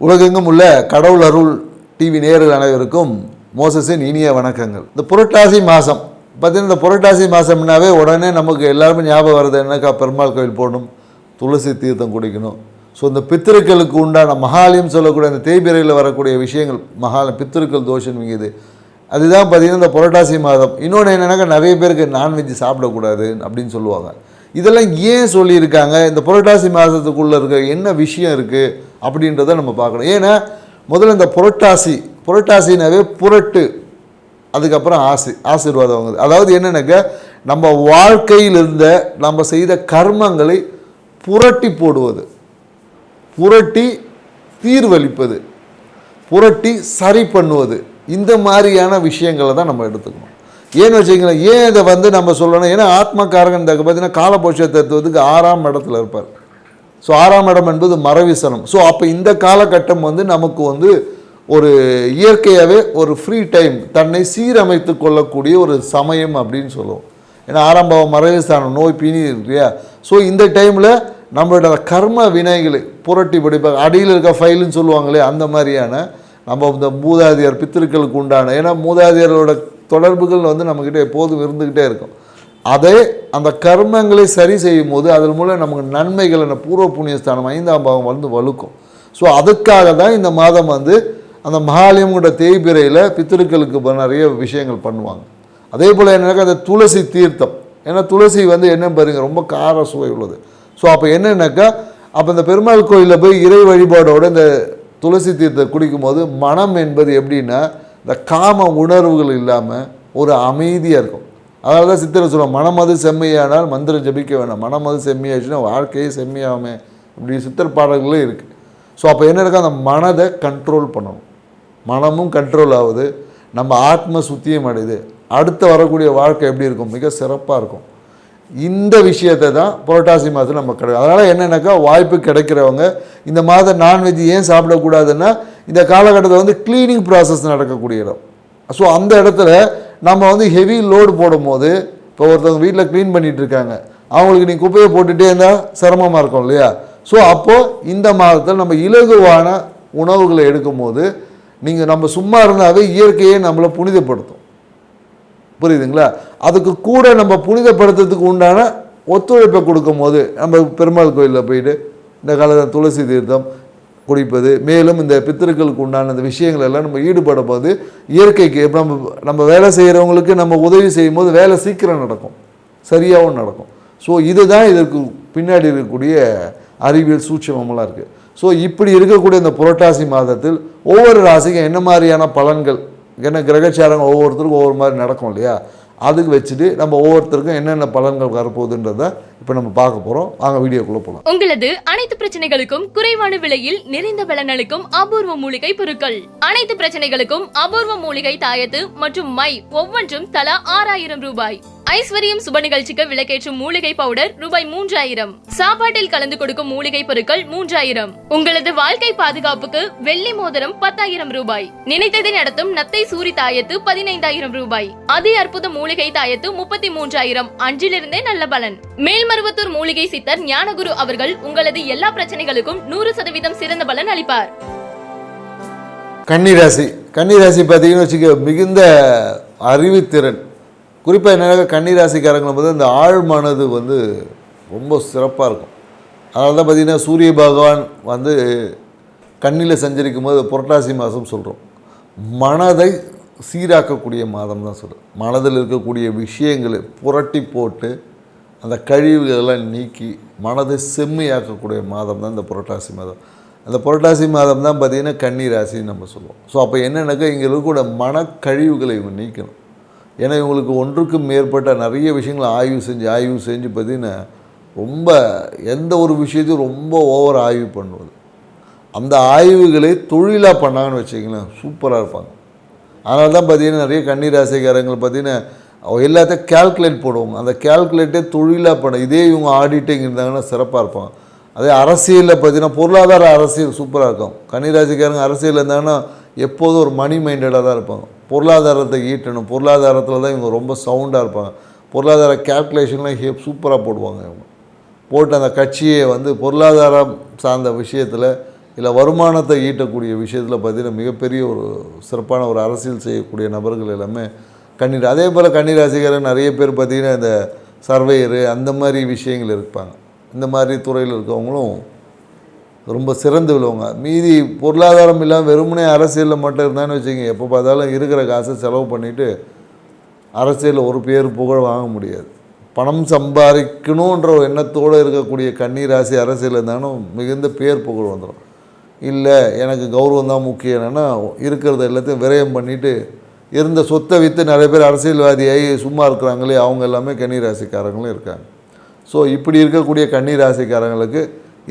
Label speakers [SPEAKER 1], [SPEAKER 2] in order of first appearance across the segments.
[SPEAKER 1] உலகெங்கும் உள்ள கடவுள் அருள் டிவி நேயர்கள் அனைவருக்கும் மோசஸின் இனிய வணக்கங்கள். இந்த புரட்டாசி மாதம் பார்த்தீங்கன்னா, இந்த புரட்டாசி மாதம்னாவே உடனே நமக்கு எல்லாருமே ஞாபகம் வருது என்னக்கா, பெருமாள் கோயில் போகணும், துளசி தீர்த்தம் குடிக்கணும். ஸோ இந்த பித்திருக்களுக்கு உண்டான மகாலயம் சொல்லக்கூடிய அந்த தேய்பிரையில் வரக்கூடிய விஷயங்கள் பித்திருக்கள் தோஷம் மிகுது. அதுதான் பார்த்திங்கன்னா இந்த புரட்டாசி மாதம். இன்னொன்று என்னென்னாக்கா, நிறைய பேருக்கு நான்வெஜ் சாப்பிடக்கூடாது அப்படின்னு சொல்லுவாங்க. இதெல்லாம் ஏன் சொல்லியிருக்காங்க, இந்த புரட்டாசி மாதத்துக்குள்ளே இருக்க என்ன விஷயம் இருக்குது அப்படின்றத நம்ம பார்க்கணும். ஏன்னா முதல்ல இந்த புரட்டாசினாவே புரட்டு, அதுக்கப்புறம் ஆசீர்வாதம் வாங்குது. அதாவது என்னென்னாக்கா, நம்ம வாழ்க்கையில் இருந்த நம்ம செய்த கர்மங்களை புரட்டி போடுவது, புரட்டி தீர்வளிப்பது, புரட்டி சரி பண்ணுவது, இந்த மாதிரியான விஷயங்களை தான் நம்ம எடுத்துக்கணும். ஏன்னு வச்சுக்கலாம், ஏன் இதை நம்ம சொல்லணும், ஏன்னா ஆத்மகாரகன் பார்த்தீங்கன்னா காலபோஷ தத்துவத்துக்கு 6ஆம் இடத்துல இருப்பார். ஸோ 6ஆம் இடம் என்பது மரவிசனம். ஸோ அப்போ இந்த காலகட்டம் நமக்கு ஒரு இயற்கையாகவே ஒரு ஃப்ரீ டைம், தன்னை சீரமைத்து கொள்ளக்கூடிய ஒரு சமயம் அப்படின்னு சொல்லுவோம். ஏன்னா 6ஆம் பாவம் மரவிசனம், நோய் பிணி இருக்கு இல்லையா. ஸோ இந்த டைமில் நம்மளோட கர்ம வினைகளை புரட்டி படிப்பாங்க. அடியில் இருக்க ஃபைலுன்னு சொல்லுவாங்களே, அந்த மாதிரியான நம்ம இந்த மூதாதையர் பித்திருக்களுக்கு உண்டான, ஏன்னா மூதாதையரோட தொடர்புகள் நம்மக்கிட்ட எப்போதும் இருந்துக்கிட்டே இருக்கும். அதை அந்த கர்மங்களை சரி செய்யும் போது அதன் மூலம் நமக்கு நன்மைகள், பூர்வ புண்ணியஸ்தானம் 5ஆம் பாவம் வலுக்கும். ஸோ அதுக்காக தான் இந்த மாதம் அந்த மகாலயம்ங்கிற தேய்பிரையில் பித்திருக்களுக்கு நிறைய விஷயங்கள் பண்ணுவாங்க. அதே போல் என்னன்னாக்கா, அந்த துளசி தீர்த்தம், ஏன்னா துளசி என்ன பாருங்க, ரொம்ப கார சுவை உள்ளது. ஸோ அப்போ என்னன்னாக்கா, அப்போ இந்த பெருமாள் கோயிலில் போய் இறை வழிபாடோடு இந்த துளசி தீர்த்தம் குடிக்கும் போது மனம் என்பது எப்படின்னா, இந்த காம உணர்வுகள் இல்லாமல் ஒரு அமைதியாக இருக்கும். அதனால தான் சித்தர் சொல்லுவோம், மனமது செம்மையானால் மந்திரம் ஜபிக்க வேணாம், மனமது செம்மையாச்சுன்னா வாழ்க்கையே செம்மையாகுமே, இப்படி சித்தர் பாடல்களே இருக்குது. ஸோ அப்போ என்ன இருக்கா, அந்த மனதை கண்ட்ரோல் பண்ணணும். மனமும் கண்ட்ரோல் ஆகுது, நம்ம ஆத்ம சுத்தியம் அடையுது, அடுத்து வரக்கூடிய வாழ்க்கை எப்படி இருக்கும், மிக சிறப்பாக இருக்கும். இந்த விஷயத்தை தான் புரட்டாசி மாதத்தில் நம்ம கிடைக்கும். அதனால் என்னென்னாக்கா, வாய்ப்பு கிடைக்கிறவங்க இந்த மாதம் நான்வெஜ் ஏன் சாப்பிடக்கூடாதுன்னா, இந்த காலகட்டத்தில் க்ளீனிங் ப்ராசஸ் நடக்கக்கூடிய இடம். ஸோ அந்த இடத்துல நம்ம ஹெவி லோடு போடும் போது, இப்போ ஒருத்தவங்க வீட்டில் க்ளீன் பண்ணிகிட்டு இருக்காங்க, அவங்களுக்கு நீங்கள் குப்பையை போட்டுகிட்டே இருந்தால் சிரமமாக இருக்கும் இல்லையா. ஸோ அப்போது இந்த மாதத்தில் நம்ம இலகுவான உணவுகளை எடுக்கும் போது, நம்ம சும்மா இருந்தாவே இயற்கையை நம்மளை புனிதப்படுத்தும். புரியுதுங்களா? அதுக்கு கூட நம்ம புனிதப்படுத்துறதுக்கு உண்டான ஒத்துழைப்பை கொடுக்கும் போது, நம்ம பெருமாள் கோயிலில் போயிட்டு இந்த காலத்தில் துளசி தீர்த்தம் குடிப்பது, மேலும் இந்த பித்திருக்களுக்கு உண்டான இந்த விஷயங்கள் எல்லாம் நம்ம ஈடுபடும் போது, இயற்கைக்கு இப்போ நம்ம வேலை செய்கிறவங்களுக்கு நம்ம உதவி செய்யும் போது வேலை சீக்கிரம் நடக்கும், சரியாகவும் நடக்கும். ஸோ இதுதான் இதற்கு பின்னாடி இருக்கக்கூடிய அறிவியல் சூட்சமெல்லாம் இருக்குது. ஸோ இப்படி இருக்கக்கூடிய இந்த புரட்டாசி மாதத்தில் ஒவ்வொரு ராசிக்கும் என்ன மாதிரியான பலன்கள், ஏன்னா கிரகச்சாரங்கள் ஒவ்வொருத்தருக்கும் ஒவ்வொரு மாதிரி நடக்கும் இல்லையா, அதுக்கு வச்சுட்டு நம்ம ஒவ்வொருத்தருக்கும் என்னென்ன பலன்கள் வரப்போகுதுன்றத இப்போ நம்ம பார்க்க போகிறோம். வாங்க வீடியோக்குள்ளே போகலாம்.
[SPEAKER 2] உங்களது அனைத்து பிரச்சனைகளுக்கும் குறைவான விலையில் நிறைந்த பலனளிக்கும் அபூர்வ மூலிகை பொருட்கள். அனைத்து பிரச்சனைகளுக்கும் அபூர்வ மூலிகை தாயத்து மற்றும் மை ஒவ்வொன்றும் தலா 6000 ரூபாய். ஐஸ்வர்யம் சுப நிகழ்ச்சிக்கு விளக்கேற்றும் மூலிகை பவுடர் ரூபாய் 3000. சாப்பாட்டில் கலந்து கொடுக்கும் மூலிகை பொருட்கள் 3000. உங்களது வாழ்க்கை பாதுகாப்புக்கு வெள்ளி மோதிரம் 10000 ரூபாய். நினைத்ததை நடத்தும் நத்தை சூரி தாயத்து 15000 ரூபாய். அதி அற்புத மூலிகை தாயத்து 33000. அன்றிலிருந்தே நல்ல பலன். மேல்மருவத்தூர் மூலிகை சித்தர் ஞானகுரு அவர்கள் உங்களது எல்லா பிரச்சனைகளுக்கும் 100% சிறந்த பலன் அளிப்பார்.
[SPEAKER 1] கன்னிராசி பார்த்தீங்கன்னு வச்சுக்க, மிகுந்த அறிவுத்திறன், குறிப்பாக என்ன கன்னிராசிக்காரங்களை பார்த்து இந்த ஆழ்மனது ரொம்ப சிறப்பாக இருக்கும். அதனால தான் பார்த்திங்கன்னா சூரிய பகவான் கண்ணில் சஞ்சரிக்கும் போது புரட்டாசி மாதம் சொல்கிறோம், மனதை சீராக்கக்கூடிய மாதம் தான் சொல்கிறோம். மனதில் இருக்கக்கூடிய விஷயங்களை புரட்டி போட்டு அந்த கழிவுகளெல்லாம் நீக்கி மனதை செம்மையாக்கக்கூடிய மாதம் தான் இந்த புரட்டாசி மாதம். அந்த புரட்டாசி மாதம் தான் பார்த்திங்கன்னா கன்னிராசின்னு நம்ம சொல்லுவோம். ஸோ அப்போ என்னென்னாக்கா, இங்கே இருக்கக்கூடிய மனக்கழிவுகளை இவங்க நீக்கணும். ஏன்னா இவங்களுக்கு ஒன்றுக்கும் மேற்பட்ட நிறைய விஷயங்களை ஆய்வு செஞ்சு பார்த்திங்கன்னா ரொம்ப எந்த ஒரு விஷயத்தையும் ரொம்ப ஓவர் ஆய்வு பண்ணுவது, அந்த ஆய்வுகளை தொழிலாக பண்ணாங்கன்னு வச்சிங்களேன், சூப்பராக இருப்பாங்க. அதனால தான் பார்த்திங்கன்னா நிறைய கன்னிராசிக்காரங்கள் பார்த்திங்கன்னா எல்லாத்தையும் கேல்குலேட் போடுவாங்க. அந்த கேல்குலேட்டே தொழிலாக பண்ண, இதே இவங்க ஆடிட்டிங் இருந்தாங்கன்னா சிறப்பாக இருப்பாங்க. அதே அரசியலில் பார்த்திங்கன்னா பொருளாதார அரசியல் சூப்பராக இருக்கும். கன்னிராசிக்காரங்க அரசியல் இருந்தாங்கன்னா எப்போதும் ஒரு மணி மைண்டடாக தான் இருப்பாங்க. பொருளாதாரத்தை ஈட்டணும், பொருளாதாரத்தில் தான் இவங்க ரொம்ப சவுண்டாக இருப்பாங்க. பொருளாதார கேல்குலேஷன்லாம் சூப்பராக போடுவாங்க. இவங்க போட்டு அந்த கட்சியை பொருளாதாரம் சார்ந்த விஷயத்தில் இல்லை வருமானத்தை ஈட்டக்கூடிய விஷயத்தில் பார்த்திங்கன்னா மிகப்பெரிய ஒரு சிறப்பான ஒரு அரசியல் செய்யக்கூடிய நபர்கள் எல்லாமே கன்னி. அதே போல் கன்னி ராசிக்காரர் நிறைய பேர் பார்த்திங்கன்னா இந்த சர்வேயரு அந்த மாதிரி விஷயங்கள் இருப்பாங்க. இந்த மாதிரி துறையில் இருக்கவங்களும் ரொம்ப சிறந்து விழுவாங்க. மீதி பொருளாதாரம் இல்லாமல் வெறுமனே அரசியலில் மட்டும் இருந்தான்னு வச்சுக்கோங்க, எப்போ பார்த்தாலும் இருக்கிற காசை செலவு பண்ணிவிட்டு அரசியலில் ஒரு பேர் புகழ் வாங்க முடியாது. பணம் சம்பாதிக்கணுன்ற ஒரு எண்ணத்தோடு இருக்கக்கூடிய கன்னி ராசி அரசியல் இருந்தாலும் மிகுந்த பேர் புகழ் வந்துடும். இல்லை எனக்கு கௌரவம் தான் முக்கியம், என்னென்னா இருக்கிறத எல்லாத்தையும் விரயம் பண்ணிவிட்டு இருந்த சொத்தை விற்று நிறைய பேர் அரசியல்வாதியாகி சும்மா இருக்கிறாங்களே, அவங்க எல்லாமே கன்னி ராசிக்காரங்களும் இருக்காங்க. ஸோ இப்படி இருக்கக்கூடிய கன்னி ராசிக்காரங்களுக்கு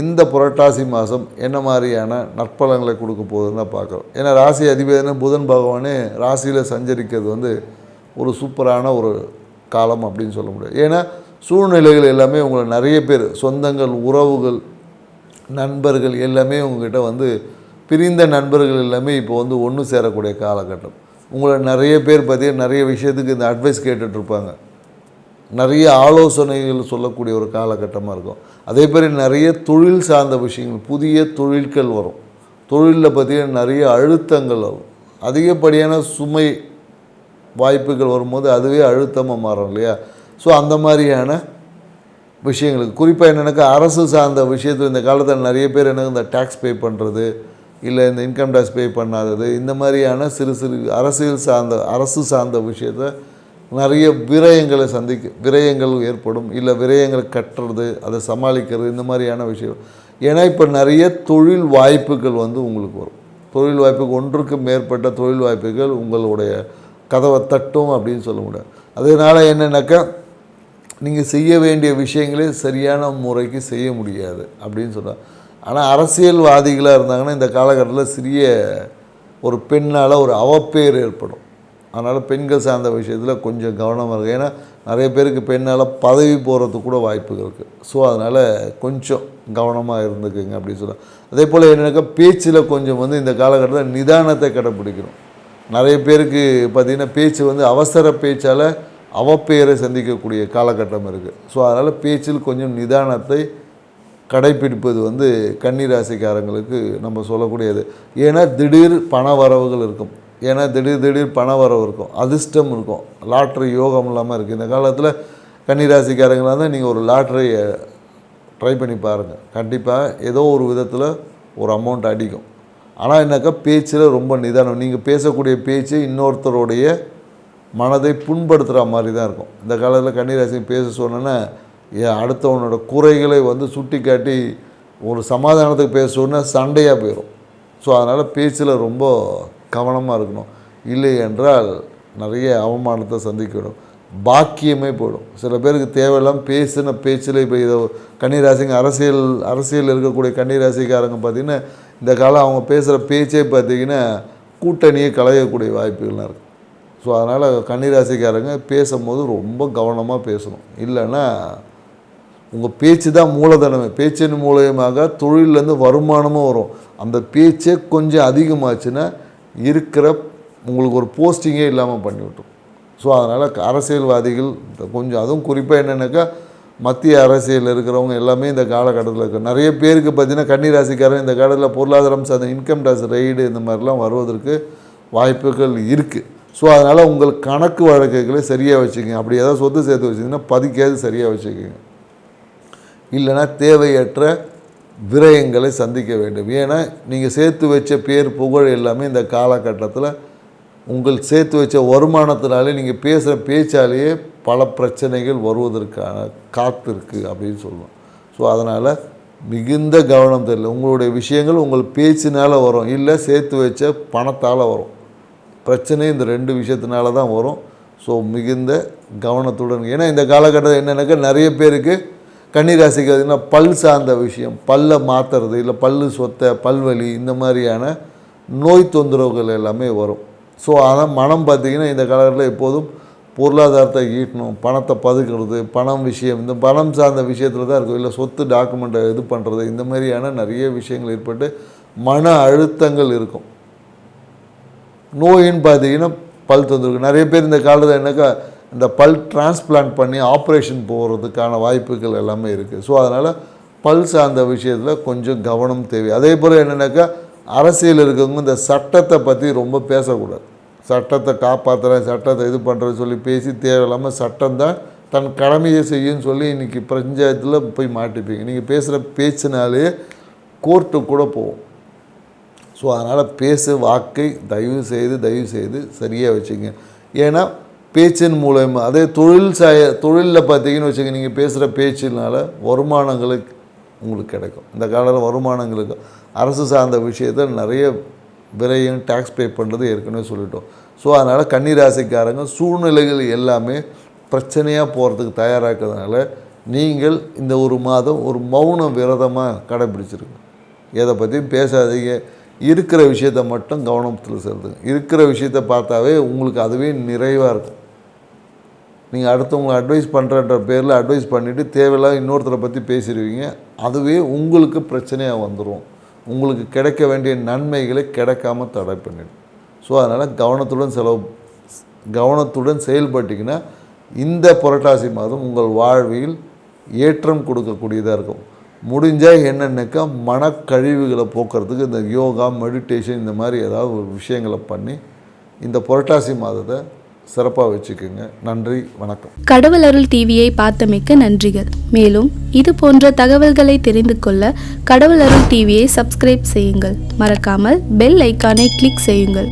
[SPEAKER 1] இந்த புரட்டாசி மாதம் என்ன மாதிரியான நற்பலங்களை கொடுக்க போகுதுன்னு தான் பார்க்குறோம். ஏன்னா ராசி அதிபதியான புதன் பகவானே ராசியில் சஞ்சரிக்கிறது ஒரு சூப்பரான ஒரு காலம் அப்படின்னு சொல்ல முடியாது. ஏன்னா சூழ்நிலைகள் எல்லாமே உங்களை நிறைய பேர் சொந்தங்கள், உறவுகள், நண்பர்கள் எல்லாமே உங்ககிட்ட பிரிந்த நண்பர்கள் எல்லாமே இப்போ ஒன்று சேரக்கூடிய காலகட்டம். உங்களை நிறைய பேர் பார்த்தீங்கன்னா நிறைய விஷயத்துக்கு இந்த அட்வைஸ் கேட்டுட்ருப்பாங்க, நிறைய ஆலோசனைகள் சொல்லக்கூடிய ஒரு காலகட்டமாக இருக்கும். அதே மாதிரி நிறைய தொழில் சார்ந்த விஷயங்கள், புதிய தொழில்கள் வரும். தொழிலில் பார்த்திங்கன்னா நிறைய அழுத்தங்கள் வரும். அதிகப்படியான சுமை வாய்ப்புகள் வரும்போது அதுவே அழுத்தமாக மாறும் இல்லையா? ஸோ அந்த மாதிரியான விஷயங்களுக்கு குறிப்பாக என்னென்னாக்கா அரசு சார்ந்த விஷயத்தில் இந்த காலத்தில் நிறைய பேர் இந்த டேக்ஸ் பே பண்ணுறது, இல்லை இந்த இன்கம் டேக்ஸ் பே பண்ணாதது, இந்த மாதிரியான சிறு சிறு அரசு சார்ந்த விஷயத்தை நிறைய விரயங்கள் ஏற்படும். இல்லை விரயங்களை கட்டுறது, அதை சமாளிக்கிறது, இந்த மாதிரியான விஷயம். ஏன்னா இப்போ நிறைய தொழில் வாய்ப்புகள் உங்களுக்கு வரும். தொழில் வாய்ப்புகள், ஒன்றுக்கு மேற்பட்ட தொழில் வாய்ப்புகள் உங்களுடைய கதவை தட்டும் அப்படின்னு சொல்ல முடியாது. அதனால் என்னென்னாக்கா நீங்கள் செய்ய வேண்டிய விஷயங்களே சரியான முறைக்கு செய்ய முடியாது அப்படின்னு சொல்கிறாங்க. ஆனால் அரசியல்வாதிகளாக இருந்தாங்கன்னா இந்த காலகட்டத்தில் சிறிய ஒரு பெண்ணால் ஒரு அவப்பேர் ஏற்படும். அதனால் பெண்கள் சார்ந்த விஷயத்தில் கொஞ்சம் கவனமாக இருக்குது. ஏன்னா நிறைய பேருக்கு பெண்ணால் பதவி போகிறதுக்கு கூட வாய்ப்புகள் இருக்குது. ஸோ அதனால் கொஞ்சம் கவனமாக இருந்துக்குங்க அப்படின்னு சொல்லுவாங்க. அதே போல் என்னென்னாக்கா பேச்சில் கொஞ்சம் இந்த காலகட்டத்தில் நிதானத்தை கடைப்பிடிக்கணும். நிறைய பேருக்கு பார்த்திங்கன்னா பேச்சு அவசர பேச்சால் அவப்பெயரை சந்திக்கக்கூடிய காலகட்டம் இருக்குது. ஸோ அதனால் பேச்சில் கொஞ்சம் நிதானத்தை கடைப்பிடிப்பது கன்னி ராசிக்காரங்களுக்கு நம்ம சொல்லக்கூடியது. ஏன்னா திடீர் பண வரவுகள் இருக்கும். ஏன்னா திடீர் பண வரவு இருக்கும், அதிர்ஷ்டம் இருக்கும், லாட்ரி யோகம் இல்லாமல் இருக்குது. இந்த காலத்தில் கன்னி ராசிக்காரங்களாக தான் நீங்கள் ஒரு லாட்ரியை ட்ரை பண்ணி பாருங்கள். கண்டிப்பாக ஏதோ ஒரு விதத்தில் ஒரு அமௌண்ட் அடிக்கும். ஆனால் என்னக்கா பேச்சில் ரொம்ப நிதானம். நீங்கள் பேசக்கூடிய பேச்சு இன்னொருத்தருடைய மனதை புண்படுத்துகிற மாதிரி தான் இருக்கும். இந்த காலத்தில் கன்னி ராசி பேச சொன்னோன்னா அடுத்தவனோட குறைகளை சுட்டி காட்டி ஒரு சமாதானத்துக்கு பேச சொன்னால் சண்டையாக போயிடும். ஸோ அதனால் பேச்சில் ரொம்ப கவனமாக இருக்கணும். இல்லை என்றால் நிறைய அவமானத்தை சந்திக்கணும், பாக்கியமே போயிடும். சில பேருக்கு தேவையில்லாமல் பேசின பேச்சில் இப்போ இதை கன்னிராசிங்க அரசியல் இருக்கக்கூடிய கன்னிராசிக்காரங்க பார்த்திங்கன்னா இந்த காலம் அவங்க பேசுகிற பேச்சே பார்த்திங்கன்னா கூட்டணியை களையக்கூடிய வாய்ப்புகள்லாம் இருக்குது. ஸோ அதனால் கன்னிராசிக்காரங்க பேசும்போது ரொம்ப கவனமாக பேசணும். இல்லைன்னா உங்கள் பேச்சு தான் மூலதனமே. பேச்சின் மூலயமாக தொழிலேருந்து வருமானமும் வரும். அந்த பேச்சே கொஞ்சம் அதிகமாச்சுன்னா இருக்கிற உங்களுக்கு ஒரு போஸ்டிங்கே இல்லாமல் பண்ணிவிட்டோம். ஸோ அதனால் அரசியல்வாதிகள் கொஞ்சம், அதுவும் குறிப்பாக என்னென்னாக்கா மத்திய அரசியல் இருக்கிறவங்க எல்லாமே இந்த காலகட்டத்தில் இருக்குது. நிறைய பேருக்கு பார்த்திங்கன்னா கன்னி ராசிக்காரன் இந்த காலத்தில் பொருளாதாரம் சார்ந்த இன்கம் டேக்ஸ் ரெய்டு இந்த மாதிரிலாம் வருவதற்கு வாய்ப்புகள் இருக்குது. ஸோ அதனால் உங்கள் கணக்கு வழக்குகளை சரியாக வச்சுக்கோங்க. அப்படி ஏதாவது சொத்து சேர்த்து வச்சிங்கன்னா பதிக்காது சரியாக வச்சுக்கோங்க. இல்லைனா தேவையற்ற விரயங்களை சந்திக்க வேண்டும். ஏன்னா நீங்கள் சேர்த்து வச்ச பேர் புகழ் எல்லாமே இந்த காலகட்டத்தில் உங்கள் சேர்த்து வச்ச வருமானத்தினாலே நீங்கள் பேசுகிற பேச்சாலேயே பல பிரச்சனைகள் வருவதற்கான காத்து இருக்குது அப்படின்னு சொல்லுவோம். ஸோ அதனால் மிகுந்த கவனம் தெரியல. உங்களுடைய விஷயங்கள் உங்கள் பேச்சினால் வரும், இல்லை சேர்த்து வச்ச பணத்தால் வரும். பிரச்சனை இந்த ரெண்டு விஷயத்தினால தான் வரும். ஸோ மிகுந்த கவனத்துடன். ஏன்னா இந்த காலகட்டத்தில் என்னென்னாக்கா நிறைய பேருக்கு கன்னிராசிக்கு பார்த்திங்கன்னா பல் சார்ந்த விஷயம், பல்லை மாற்றுறது, இல்லை சொத்தை, பல்வலி, இந்த மாதிரியான நோய் தொந்தரவுகள் எல்லாமே வரும். ஸோ ஆனால் மனம் பார்த்திங்கன்னா இந்த காலகட்டத்தில் எப்போதும் பொருளாதாரத்தை ஈட்டணும், பணத்தை பதுக்கிறது, பணம் விஷயம், இந்த பணம் சார்ந்த விஷயத்தில் தான் இருக்கும். இல்லை சொத்து டாக்குமெண்ட்டை இது பண்ணுறது, இந்த மாதிரியான நிறைய விஷயங்கள் ஏற்பட்டு மன அழுத்தங்கள் இருக்கும். நோயின்னு பார்த்திங்கன்னா பல் தொந்தரவு. நிறைய பேர் இந்த காலத்தில் என்னக்கா இந்த பல் டிரான்ஸ்பிளான்ட் பண்ணி ஆப்ரேஷன் போகிறதுக்கான வாய்ப்புகள் எல்லாமே இருக்குது. ஸோ அதனால் பல் சார்ந்த விஷயத்தில் கொஞ்சம் கவனம் தேவை. அதே போல் என்னென்னாக்கா அரசியல் இருக்கிறவங்க இந்த சட்டத்தை பற்றி ரொம்ப பேசக்கூடாது. சட்டத்தை காப்பாற்றுறேன், சட்டத்தை இது பண்ணுறேன்னு சொல்லி பேசி தேவையில்லாமல் சட்டம் தான் தன் கடமையை செய்யுன்னு சொல்லி இன்றைக்கி பஞ்சாயத்தில் போய் மாட்டிப்பீங்க. நீங்கள் பேசுகிற பேச்சினாலே கோர்ட்டு கூட போகும். ஸோ அதனால் பேசு வாக்கை தயவு செய்து சரியாக வச்சுங்க. ஏன்னா பேச்சின் மூலயமா அதே தொழிலில் பார்த்தீங்கன்னு வச்சுங்க, நீங்கள் பேசுகிற பேச்சினால் வருமானங்களுக்கு உங்களுக்கு கிடைக்கும். இந்த காலத்தில் வருமானங்களுக்கு அரசு சார்ந்த விஷயத்தில் நிறைய விரையும் டேக்ஸ் பே பண்ணுறது ஏற்கனவே சொல்லிட்டோம். ஸோ அதனால் கன்னிராசிக்காரங்க சூழ்நிலைகள் எல்லாமே பிரச்சனையாக போகிறதுக்கு தயாராகிறதுனால நீங்கள் இந்த ஒரு மாதம் ஒரு மௌன விரதமாக கடைப்பிடிச்சிருங்க. எதை பற்றியும் பேசாதீங்க. இருக்கிற விஷயத்த மட்டும் கவனத்தில் செலுத்துங்க. இருக்கிற விஷயத்த பார்த்தாவே உங்களுக்கு அதுவே நிறைவாக இருக்கும். நீங்கள் அடுத்தவங்களை அட்வைஸ் பண்ணுறன்ற பேரில் அட்வைஸ் பண்ணிவிட்டு தேவையில்லாத இன்னொருத்தரை பற்றி பேசிடுவீங்க. அதுவே உங்களுக்கு பிரச்சனையாக வந்துடும். உங்களுக்கு கிடைக்க வேண்டிய நன்மைகளை கிடைக்காம தடை பண்ணிடும். ஸோ அதனால் கவனத்துடன் செயல்பட்டிங்கன்னா இந்த புரட்டாசி மாதம் உங்கள் வாழ்வில் ஏற்றம் கொடுக்கக்கூடியதாக இருக்கும். முடிஞ்சால் என்னென்னாக்கா மனக்கழிவுகளை போக்குறதுக்கு இந்த யோகா, மெடிடேஷன் இந்த மாதிரி ஏதாவது ஒரு விஷயங்களை பண்ணி இந்த புரட்டாசி மாதத்தை சிறப்பாக வச்சுக்கோங்க. நன்றி, வணக்கம்.
[SPEAKER 3] கடவுள் அருள் டிவியை பார்த்தமைக்க நன்றிகள். மேலும் இது போன்ற தகவல்களை தெரிந்து கொள்ள கடவுள் அருள் டிவியை சப்ஸ்கிரைப் செய்யுங்கள். மறக்காமல் பெல் ஐக்கானை கிளிக் செய்யுங்கள்.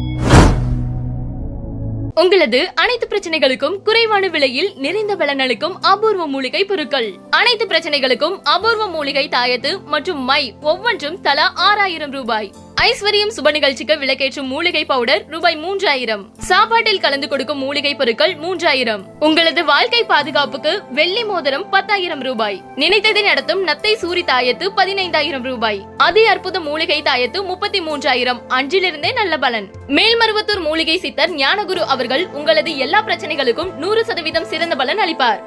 [SPEAKER 2] உங்களது அனைத்து பிரச்சனைகளுக்கும் குறைவான விலையில் நிறைந்த பலனளிக்கும் அபூர்வ மூலிகை பொருட்கள். அனைத்து பிரச்சனைகளுக்கும் அபூர்வ மூலிகை தாயத்து மற்றும் மை ஒவ்வொன்றும் தலா 6000 ரூபாய். ஐஸ்வர்யம் சுப நிகழ்ச்சிக்கு விளக்கேற்றும் மூலிகை பவுடர் ரூபாய் 3000. சாப்பாட்டில் கலந்து கொடுக்கும் மூலிகை பொருட்கள் 3000. உங்களது வாழ்க்கை பாதுகாப்புக்கு வெள்ளி மோதிரம் 10000 ரூபாய். நினைத்ததை நடத்தும் நத்தை சூரி தாயத்து 15000 ரூபாய். அதி அற்புத மூலிகை தாயத்து 33000. அன்றிலிருந்தே நல்ல பலன். மேல்மருவத்தூர் மூலிகை சித்தர் ஞானகுரு அவர்கள் உங்களது எல்லா பிரச்சனைகளுக்கும் 100% சிறந்த பலன் அளிப்பார்.